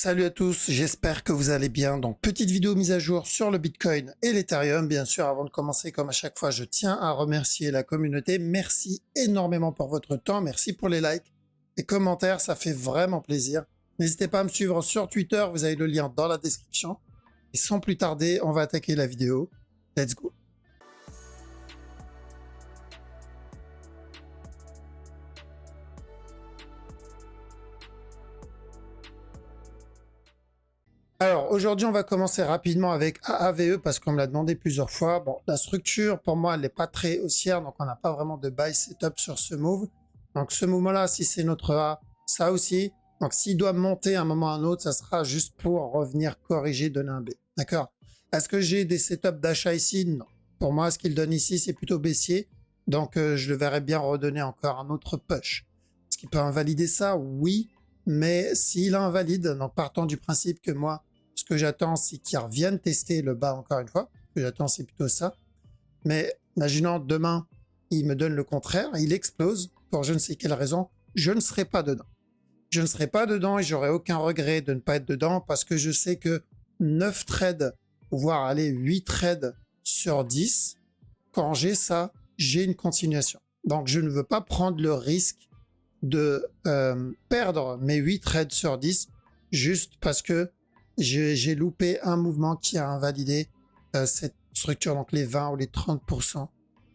Salut à tous, j'espère que vous allez bien. Donc, petite vidéo mise à jour sur le Bitcoin et l'Ethereum. Bien sûr, avant de commencer, comme à chaque fois, je tiens à remercier la communauté. Merci énormément pour votre temps. Merci pour les likes et commentaires. Ça fait vraiment plaisir. N'hésitez pas à me suivre sur Twitter. Vous avez le lien dans la description. Et sans plus tarder, on va attaquer la vidéo. Let's go. Alors, aujourd'hui, on va commencer rapidement avec AAVE parce qu'on me l'a demandé plusieurs fois. Bon, la structure, pour moi, elle n'est pas très haussière, donc on n'a pas vraiment de buy setup sur ce move. Donc, ce mouvement-là, si c'est notre A, ça aussi. Donc, s'il doit monter à un moment ou à un autre, ça sera juste pour revenir corriger, donner un B. D'accord? Est-ce que j'ai des setups d'achat ici? Non. Pour moi, ce qu'il donne ici, c'est plutôt baissier. Donc, je le verrais bien redonner encore un autre push. Est-ce qu'il peut invalider ça? Oui. Mais s'il invalide, donc partant du principe que moi, ce que j'attends, c'est qu'il revienne tester le bas encore une fois. Ce que j'attends, c'est plutôt ça. Mais imaginons demain, il me donne le contraire, il explose pour je ne sais quelle raison, je ne serai pas dedans. Je ne serai pas dedans et j'aurai aucun regret de ne pas être dedans parce que je sais que 9 trades, voire aller 8 trades sur 10, quand j'ai ça, j'ai une continuation. Donc je ne veux pas prendre le risque de perdre mes 8 trades sur 10 juste parce que j'ai loupé un mouvement qui a invalidé cette structure, donc les 20 ou les 30%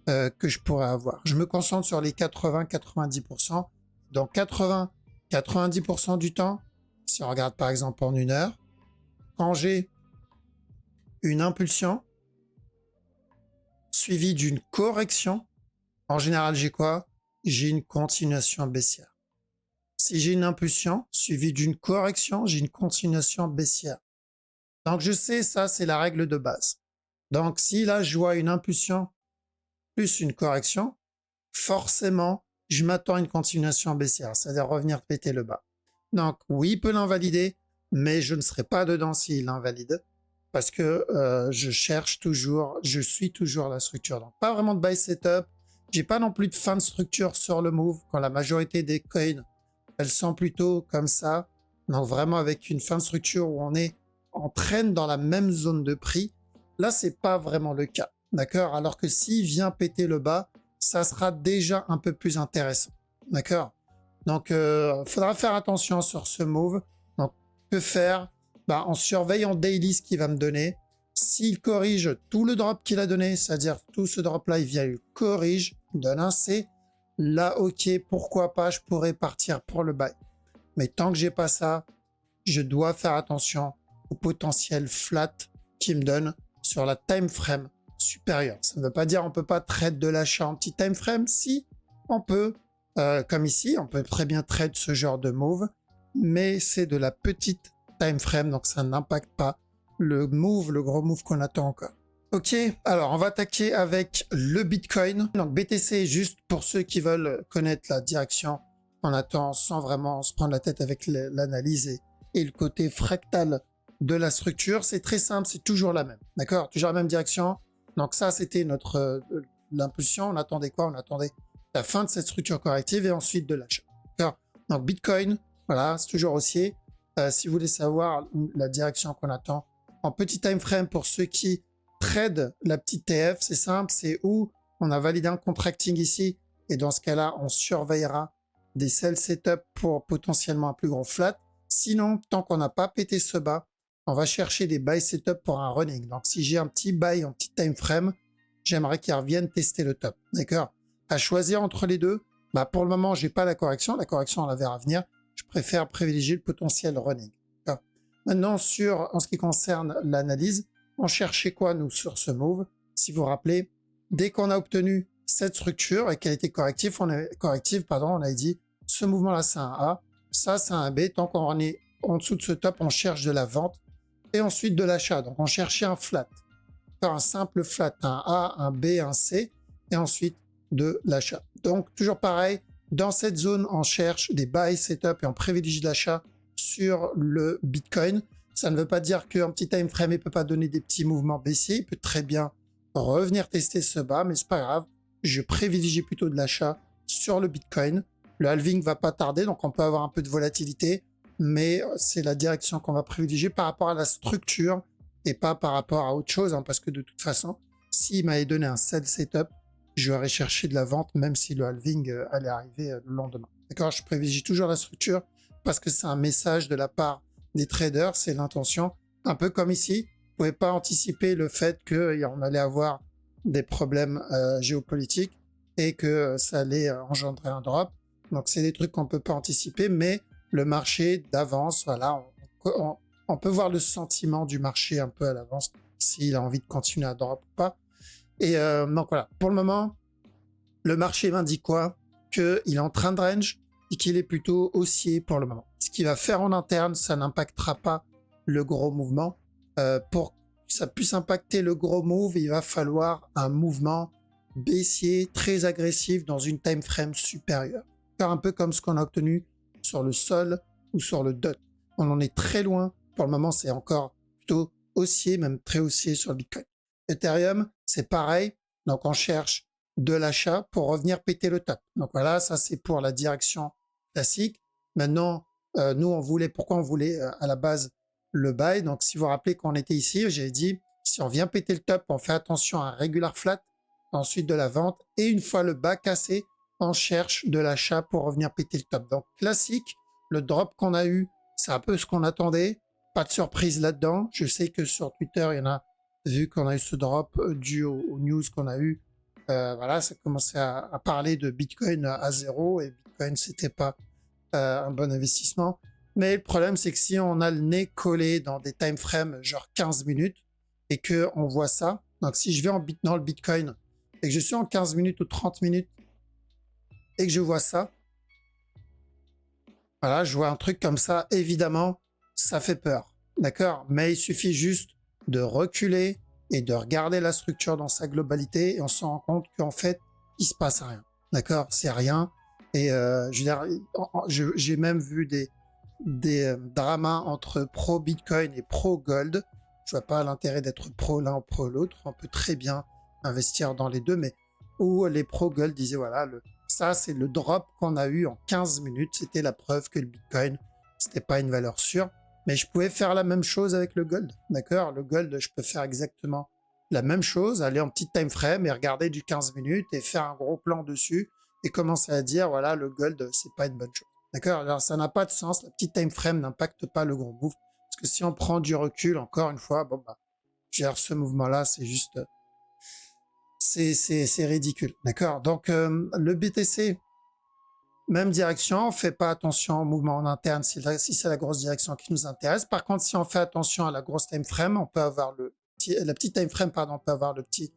que je pourrais avoir. Je me concentre sur les 80-90%. Donc 80-90% du temps, si on regarde par exemple en une heure, quand j'ai une impulsion suivie d'une correction, en général j'ai quoi? J'ai une continuation baissière. Si j'ai une impulsion suivie d'une correction, j'ai une continuation baissière. Donc je sais, ça c'est la règle de base. Donc si là je vois une impulsion plus une correction, forcément je m'attends à une continuation baissière, c'est-à-dire revenir péter le bas. Donc oui, il peut l'invalider, mais je ne serai pas dedans s'il l'invalide parce que je cherche toujours, je suis toujours la structure. Donc pas vraiment de buy setup, j'ai pas non plus de fin de structure sur le move quand la majorité des coins elles sont plutôt comme ça, donc vraiment avec une fin de structure où on traîne dans la même zone de prix. Là, c'est pas vraiment le cas, d'accord? Alors que s'il vient péter le bas, ça sera déjà un peu plus intéressant, d'accord? Donc, faudra faire attention sur ce move. Donc, que faire? Bah, on surveille en daily ce qu'il va me donner. S'il corrige tout le drop qu'il a donné, c'est-à-dire tout ce drop-là, il vient, il corrige, il donne un C. Là, ok, pourquoi pas, je pourrais partir pour le buy. Mais tant que j'ai pas ça, je dois faire attention au potentiel flat qui me donne sur la time frame supérieure. Ça ne veut pas dire on peut pas trade de l'achat en petit time frame. Si, on peut, comme ici, on peut très bien trade ce genre de move, mais c'est de la petite time frame, donc ça n'impacte pas le move, le gros move qu'on attend encore. Ok, alors on va attaquer avec le Bitcoin. Donc BTC, juste pour ceux qui veulent connaître la direction, on attend sans vraiment se prendre la tête avec l'analyse et le côté fractal de la structure. C'est très simple, c'est toujours la même, d'accord? Toujours la même direction. Donc ça, c'était notre l'impulsion. On attendait quoi? On attendait la fin de cette structure corrective et ensuite de l'achat. D'accord? Donc Bitcoin, voilà, c'est toujours haussier. Si vous voulez savoir la direction qu'on attend en petit time frame pour ceux qui trade la petite TF, c'est simple, c'est où on a validé un contracting ici et dans ce cas-là, on surveillera des sell setup pour potentiellement un plus gros flat. Sinon, tant qu'on n'a pas pété ce bas, on va chercher des buy setup pour un running. Donc, si j'ai un petit buy en petit time frame, j'aimerais qu'ils reviennent tester le top. D'accord? À choisir entre les deux, bah pour le moment, j'ai pas la correction. La correction, on la verra venir. Je préfère privilégier le potentiel running. Maintenant, en ce qui concerne l'analyse, on cherchait quoi, nous, sur ce move? Si vous vous rappelez, dès qu'on a obtenu cette structure et qu'elle était corrective, on a dit, ce mouvement-là, c'est un A, ça, c'est un B. Tant qu'on est en dessous de ce top, on cherche de la vente et ensuite de l'achat. Donc, on cherchait un flat. Faire un simple flat, un A, un B, un C, et ensuite de l'achat. Donc, toujours pareil, dans cette zone, on cherche des buy setup et on privilégie l'achat sur le Bitcoin. Ça ne veut pas dire qu'un petit time frame ne peut pas donner des petits mouvements baissiers. Il peut très bien revenir tester ce bas, mais c'est pas grave. Je privilégie plutôt de l'achat sur le Bitcoin. Le halving va pas tarder, donc on peut avoir un peu de volatilité. mais c'est la direction qu'on va privilégier par rapport à la structure et pas par rapport à autre chose, hein, parce que de toute façon, s'il m'avait donné un sell setup, j'aurais cherché de la vente, même si le halving allait arriver le lendemain. D'accord? Je privilégie toujours la structure parce que c'est un message de la part des traders, c'est l'intention. Un peu comme ici, vous pouvez pas anticiper le fait qu'on allait avoir des problèmes géopolitiques et que ça allait engendrer un drop. Donc c'est des trucs qu'on peut pas anticiper, mais le marché d'avance, voilà, on peut voir le sentiment du marché un peu à l'avance, s'il a envie de continuer à drop ou pas. Et donc voilà, pour le moment, le marché m'indique quoi? Qu'il est en train de range et qu'il est plutôt haussier pour le moment. Ce qu'il va faire en interne, ça n'impactera pas le gros mouvement. Pour que ça puisse impacter le gros move, il va falloir un mouvement baissier très agressif dans une time frame supérieure. Faire un peu comme ce qu'on a obtenu sur le sol ou sur le DOT. On en est très loin. Pour le moment, c'est encore plutôt haussier, même très haussier sur le Bitcoin. Ethereum, c'est pareil. Donc, on cherche de l'achat pour revenir péter le top. Donc voilà, ça c'est pour la direction classique. Maintenant, nous, pourquoi on voulait à la base le buy? Donc, si vous vous rappelez qu'on était ici, j'ai dit, si on vient péter le top, on fait attention à un regular flat, ensuite de la vente, et une fois le bas cassé, on cherche de l'achat pour revenir péter le top. Donc, classique, le drop qu'on a eu, c'est un peu ce qu'on attendait. Pas de surprise là-dedans. Je sais que sur Twitter, il y en a vu qu'on a eu ce drop dû aux news qu'on a eu. Voilà, ça commençait à parler de Bitcoin à zéro et Bitcoin, c'était pas un bon investissement. Mais le problème, c'est que si on a le nez collé dans des time frames genre 15 minutes et que on voit ça, donc si je vais dans le Bitcoin et que je suis en 15 minutes ou 30 minutes et que je vois ça, voilà, je vois un truc comme ça, évidemment, ça fait peur, d'accord? Mais il suffit juste de reculer et de regarder la structure dans sa globalité et on se rend compte qu'en fait, il se passe rien, d'accord? C'est rien. Et je veux dire, j'ai même vu des dramas entre pro Bitcoin et pro Gold. Je vois pas l'intérêt d'être pro l'un ou pro l'autre. On peut très bien investir dans les deux, mais où les pro Gold disaient voilà, ça c'est le drop qu'on a eu en 15 minutes. C'était la preuve que le Bitcoin, c'était pas une valeur sûre. Mais je pouvais faire la même chose avec le gold, d'accord? Le gold, je peux faire exactement la même chose, aller en petit time frame et regarder du 15 minutes et faire un gros plan dessus et commencer à dire, voilà, le gold, c'est pas une bonne chose, d'accord? Alors, ça n'a pas de sens, la petite time frame n'impacte pas le gros move, parce que si on prend du recul, encore une fois, bon, bah, ce mouvement-là, c'est juste, c'est ridicule, d'accord? Donc, le BTC, même direction, on fait pas attention au mouvement en interne si c'est la grosse direction qui nous intéresse. Par contre, si on fait attention à la grosse time frame, on peut avoir la petite time frame, pardon, on peut avoir le petit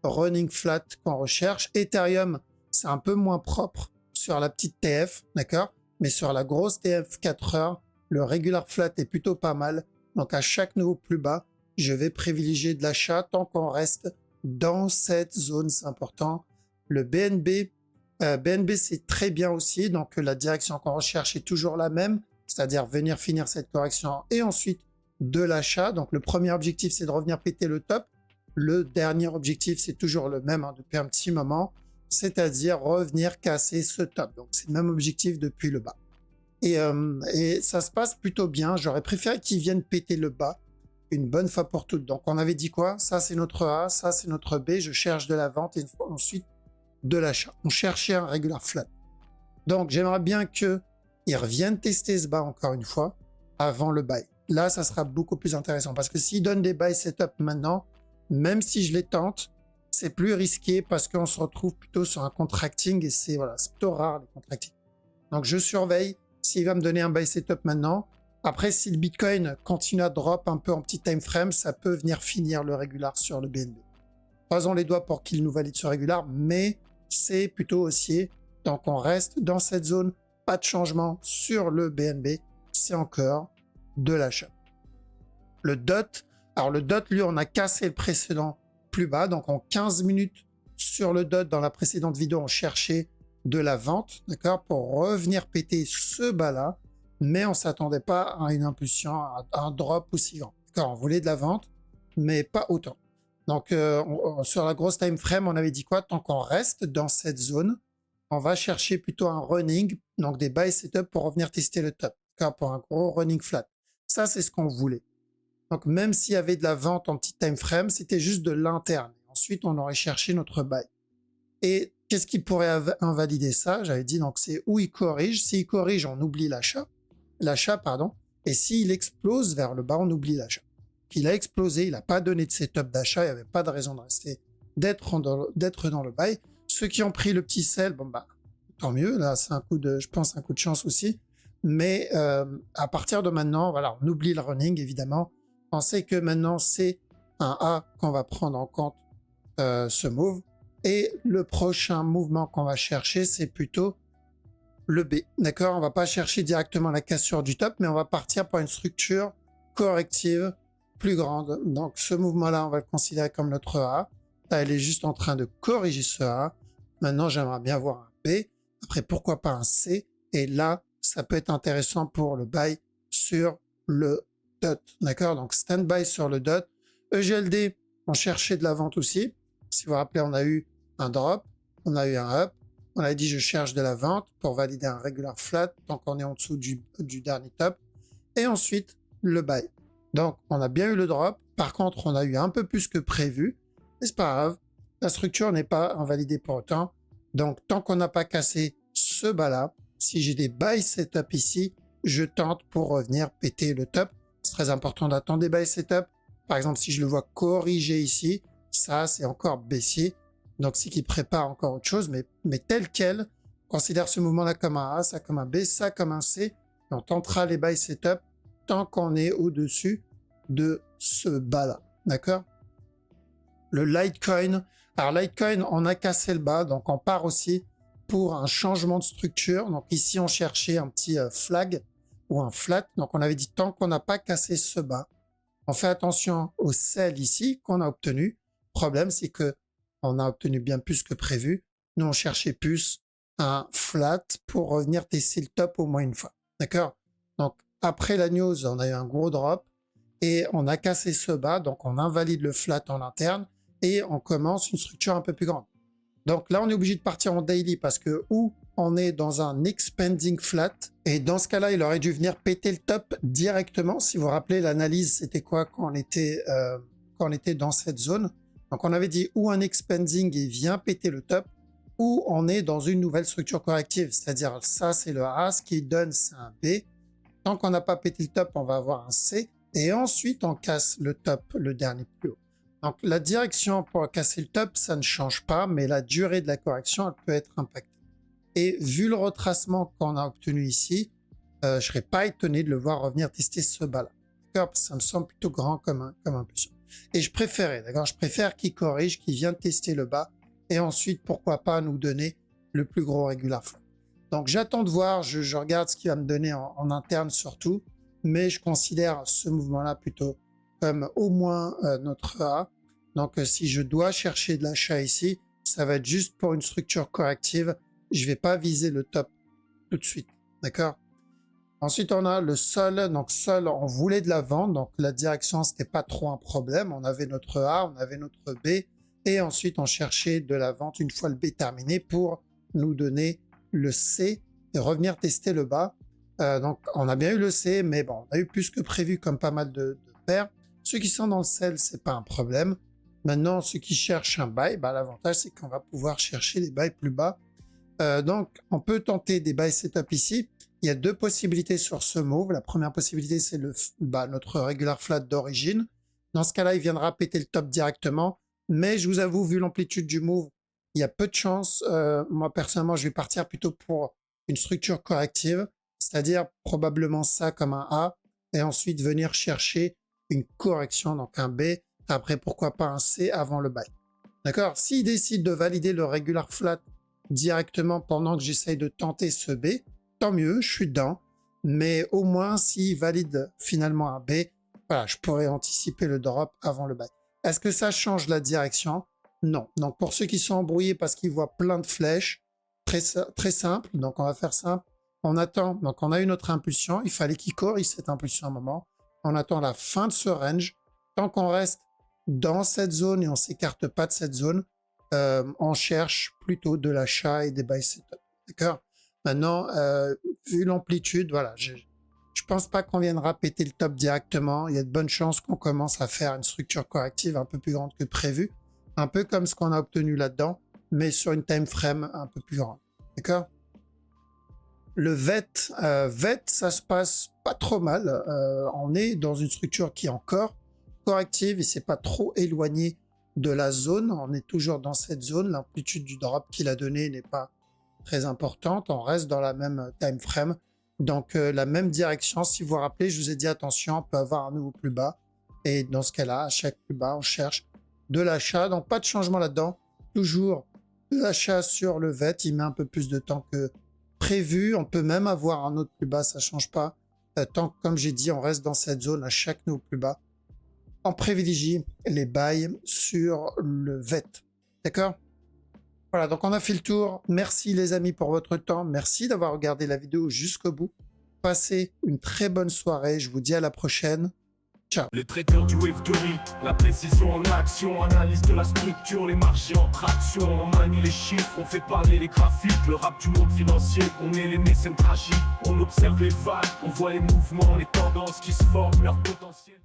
running flat qu'on recherche. Ethereum, c'est un peu moins propre sur la petite TF, d'accord? Mais sur la grosse TF 4 heures, le regular flat est plutôt pas mal. Donc à chaque nouveau plus bas, je vais privilégier de l'achat tant qu'on reste dans cette zone, c'est important. Le BNB, BNB, c'est très bien aussi, donc la direction qu'on recherche est toujours la même, c'est-à-dire venir finir cette correction et ensuite de l'achat. Donc le premier objectif, c'est de revenir péter le top. Le dernier objectif, c'est toujours le même depuis un petit moment, c'est-à-dire revenir casser ce top. Donc c'est le même objectif depuis le bas. Et ça se passe plutôt bien. J'aurais préféré qu'ils viennent péter le bas une bonne fois pour toutes. Donc on avait dit quoi? Ça c'est notre A, ça c'est notre B. Je cherche de la vente et ensuite de l'achat. On cherchait un regular flat. Donc, j'aimerais bien qu'ils reviennent tester ce bas encore une fois avant le buy. Là, ça sera beaucoup plus intéressant parce que s'ils donnent des buy setup maintenant, même si je les tente, c'est plus risqué parce qu'on se retrouve plutôt sur un contracting et c'est plutôt rare le contracting. Donc, je surveille s'il va me donner un buy setup maintenant. Après, si le Bitcoin continue à drop un peu en petit time frame, ça peut venir finir le régular sur le BNB. Croisons les doigts pour qu'il nous valide ce régular, mais c'est plutôt haussier. Donc on reste dans cette zone, pas de changement sur le BNB, c'est encore de l'achat. Le DOT, alors le DOT, lui, on a cassé le précédent plus bas, donc en 15 minutes sur le DOT, dans la précédente vidéo, on cherchait de la vente, d'accord, pour revenir péter ce bas-là, mais on s'attendait pas à une impulsion, à un drop aussi grand. D'accord, on voulait de la vente, mais pas autant. Donc, sur la grosse time frame, on avait dit quoi? Tant qu'on reste dans cette zone, on va chercher plutôt un running, donc des buy setup pour revenir tester le top. d'accord, pour un gros running flat. Ça, c'est ce qu'on voulait. Donc, même s'il y avait de la vente en petit time frame, c'était juste de l'interne. Ensuite, on aurait cherché notre buy. Et qu'est-ce qui pourrait invalider ça? J'avais dit, donc, c'est où il corrige. S'il corrige, on oublie l'achat, pardon. Et s'il explose vers le bas, on oublie l'achat. Il a explosé, il n'a pas donné de setup d'achat, il n'y avait pas de raison de rester, d'être dans le buy. Ceux qui ont pris le petit sell, bon bah, tant mieux, là, c'est un coup de, je pense, un coup de chance aussi. Mais à partir de maintenant, voilà, on oublie le running, évidemment. On sait que maintenant, c'est un A qu'on va prendre en compte ce move. Et le prochain mouvement qu'on va chercher, c'est plutôt le B. D'accord? On va pas chercher directement la cassure du top, mais on va partir pour une structure corrective plus grande. Donc ce mouvement-là, on va le considérer comme notre A. Là, elle est juste en train de corriger ce A. Maintenant, j'aimerais bien voir un B. Après, pourquoi pas un C? Et là, ça peut être intéressant pour le buy sur le dot. D'accord? Donc stand-by sur le dot. EGLD, on cherchait de la vente aussi. Si vous vous rappelez, on a eu un drop, on a eu un up. On a dit je cherche de la vente pour valider un regular flat tant qu'on est en dessous du dernier top. Et ensuite, le buy. Donc, on a bien eu le drop. Par contre, on a eu un peu plus que prévu. Mais c'est pas grave. La structure n'est pas invalidée pour autant. Donc, tant qu'on n'a pas cassé ce bas-là, si j'ai des buy setup ici, je tente pour revenir péter le top. C'est très important d'attendre des buy setup. Par exemple, si je le vois corriger ici, ça, c'est encore baissier. Donc, c'est qu'il prépare encore autre chose, mais tel quel, considère ce mouvement-là comme un A, ça comme un B, ça comme un C. Et on tentera les buy setup tant qu'on est au-dessus de ce bas-là. D'accord? Le Litecoin. Alors, Litecoin, on a cassé le bas, donc on part aussi pour un changement de structure. Donc, ici, on cherchait un petit flag ou un flat. Donc, on avait dit tant qu'on n'a pas cassé ce bas, on fait attention au sell ici qu'on a obtenu. Le problème, c'est que on a obtenu bien plus que prévu. Nous, on cherchait plus un flat pour revenir tester le top au moins une fois. D'accord? Donc, après la news, on a eu un gros drop et on a cassé ce bas. Donc, on invalide le flat en interne et on commence une structure un peu plus grande. Donc là, on est obligé de partir en daily parce que ou on est dans un expanding flat et dans ce cas-là, il aurait dû venir péter le top directement. Si vous vous rappelez, l'analyse, c'était quoi quand on était dans cette zone? Donc on avait dit ou un expanding et vient péter le top, ou on est dans une nouvelle structure corrective. C'est-à-dire ça, c'est le A, ce qui donne, c'est un B. Tant qu'on n'a pas pété le top, on va avoir un C. Et ensuite, on casse le top, le dernier plus haut. Donc la direction pour casser le top, ça ne change pas, mais la durée de la correction, elle peut être impactée. Et vu le retracement qu'on a obtenu ici, je ne serais pas étonné de le voir revenir tester ce bas-là. D'accord? Parce que ça me semble plutôt grand comme impulsion. Et je préférais, d'accord? Je préfère qu'il corrige, qu'il vienne tester le bas, et ensuite, pourquoi pas nous donner le plus gros regular flat. Donc j'attends de voir, je regarde ce qu'il va me donner en interne surtout, mais je considère ce mouvement-là plutôt comme au moins notre A. Donc si je dois chercher de l'achat ici, ça va être juste pour une structure corrective. Je ne vais pas viser le top tout de suite. D'accord? Ensuite, on a le sol. Donc sol, on voulait de la vente. Donc la direction, c'était pas trop un problème. On avait notre A, on avait notre B. Et ensuite, on cherchait de la vente une fois le B terminé pour nous donner le C et revenir tester le bas. Donc on a bien eu le C, mais bon, on a eu plus que prévu comme pas mal de paires. Ceux qui sont dans le sell, c'est pas un problème. Maintenant, ceux qui cherchent un buy, bah, l'avantage, c'est qu'on va pouvoir chercher les buys plus bas. Donc, on peut tenter des buy setup ici. Il y a deux possibilités sur ce move. La première possibilité, c'est notre regular flat d'origine. Dans ce cas-là, il viendra péter le top directement. Mais je vous avoue, vu l'amplitude du move, il y a peu de chance. Moi, personnellement, je vais partir plutôt pour une structure corrective, c'est-à-dire probablement ça comme un A, et ensuite venir chercher une correction, donc un B. Après, pourquoi pas un C avant le buy. D'accord? S'il décide de valider le regular flat directement pendant que j'essaye de tenter ce B, tant mieux, je suis dedans. Mais au moins, s'il valide finalement un B, voilà, je pourrais anticiper le drop avant le buy. Est-ce que ça change la direction? Non. Donc pour ceux qui sont embrouillés parce qu'ils voient plein de flèches, très simple. Donc on va faire simple. On attend. Donc on a eu notre impulsion. Il fallait qu'il corrige cette impulsion un moment. On attend la fin de ce range. Tant qu'on reste dans cette zone et on s'écarte pas de cette zone, on cherche plutôt de l'achat et des buy setup. D'accord? Maintenant, vu l'amplitude, voilà, je pense pas qu'on viendra péter le top directement. Il y a de bonnes chances qu'on commence à faire une structure corrective un peu plus grande que prévu. Un peu comme ce qu'on a obtenu là-dedans, mais sur une time frame un peu plus grande. D'accord? Le VET, ça se passe pas trop mal. On est dans une structure qui est encore corrective et c'est pas trop éloigné de la zone. On est toujours dans cette zone. L'amplitude du drop qu'il a donné n'est pas très importante. On reste dans la même time frame. Donc, la même direction. Si vous vous rappelez, je vous ai dit attention, on peut avoir un nouveau plus bas. Et dans ce cas-là, à chaque plus bas, on cherche de l'achat. Donc, pas de changement là-dedans. Toujours de l'achat sur le VET. Il met un peu plus de temps que prévu. On peut même avoir un autre plus bas, ça change pas. Tant que, comme j'ai dit, on reste dans cette zone à chaque nouveau plus bas. On privilégie les buys sur le VET. D'accord? Voilà, donc on a fait le tour. Merci les amis pour votre temps. Merci d'avoir regardé la vidéo jusqu'au bout. Passez une très bonne soirée. Je vous dis à la prochaine. Ciao. Les traiteurs du wave theory, la précision en action, analyse de la structure, les marchés en traction, on manie les chiffres, on fait parler les graphiques, le rap du monde financier, on est les mécènes tragiques, on observe les vagues, on voit les mouvements, les tendances qui se forment, leur potentiel.